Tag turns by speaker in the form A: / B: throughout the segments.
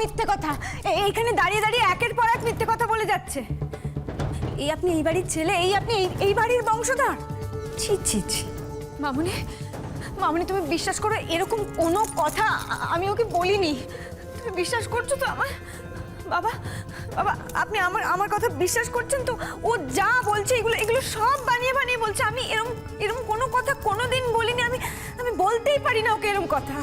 A: মিথ্যে কথা। এইখানে দাঁড়িয়ে দাঁড়িয়ে একের পর এক মিথ্যে কথা বলে যাচ্ছে। এই আপনি এই বাড়ির ছেলে, এই আপনি এই বাড়ির বংশধর? ছি ছি ছি। মামুনি, মামুনি তুমি বিশ্বাস করো, এরকম কোনো কথা আমি ওকে বলিনি। তুমি বিশ্বাস করছো তো আমার? বাবা, বাবা আপনি আমার কথা বিশ্বাস করছেন তো? ও যা বলছে এগুলো সব বানিয়ে বানিয়ে বলছে। আমি এরকম কোনো কথা কোনোদিন বলিনি। আমি বলতেই পারি না ওকে এরকম কথা।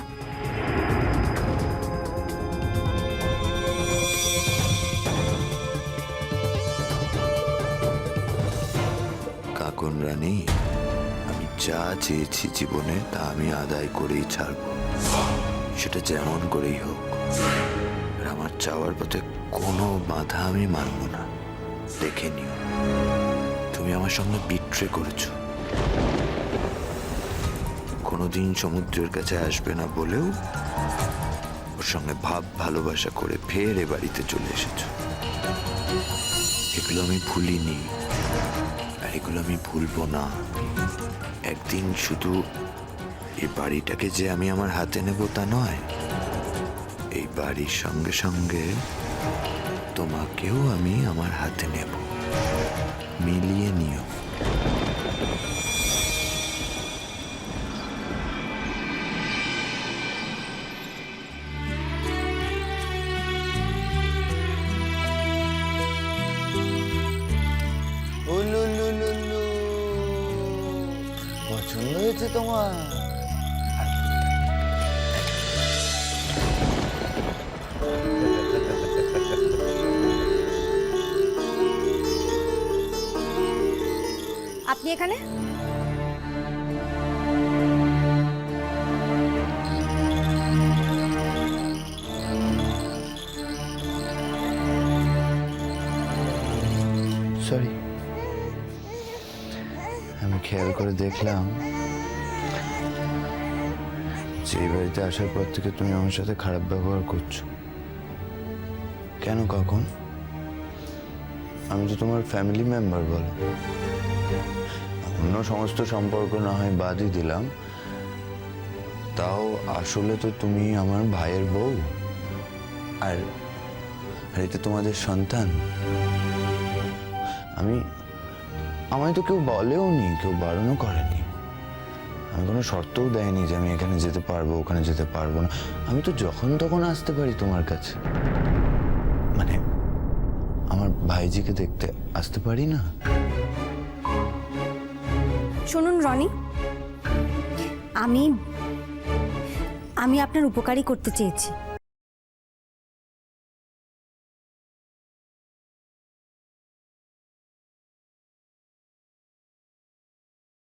B: কাকুন রানী, আমি যা চেয়েছি জীবনে তা আমি আদায় করেই ছাড়ব, সেটা যেমন করেই হোক। আর আমার চাওয়ার পথে কোনো বাধা আমি মানব না। দেখে নিও, তুমি আমার সঙ্গে বিট্রে করেছো। কোনোদিন সমুদ্রের কাছে আসবে না বলেও ওর সঙ্গে ভাব ভালোবাসা করে ফের এ বাড়িতে চলে এসেছো। এগুলো আমি ভুলিনি, আর এগুলো আমি ভুলবো না। একদিন শুধু এই বাড়িটাকে যে আমি আমার হাতে নেব তা নয়, এই বাড়ির সঙ্গে সঙ্গে তোমাকেও আমি আমার হাতে নেব। মিলিয়ে নিও।
C: পছন্দ হয়েছে তোমার?
A: আপনি এখানে?
B: সরি, আমি খেয়াল করে দেখলাম যে এই বাড়িতে আসার পর থেকে তুমি আমার সাথে খারাপ ব্যবহার করছো। কেন কখন? আমি তো তোমার ফ্যামিলি মেম্বার, বলো। অন্য সমস্ত সম্পর্ক না হয় বাদই দিলাম, তাও আসলে তো তুমি আমার ভাইয়ের বউ, আর এটা তোমাদের সন্তান। আমায় তো কেউ বলেও নি, কেউ বারণও করেনি। আমি কোনো শর্তও দেয়নি যে আমি এখানে যেতে পারবো, ওখানে যেতে পারবো না। আমি তো যখন তখন আসতে পারি তোমার কাছে, মানে আমার ভাইজিকে দেখতে আসতে পারি না?
A: শুনুন রনি, আমি আপনার উপকারই করতে চেয়েছি।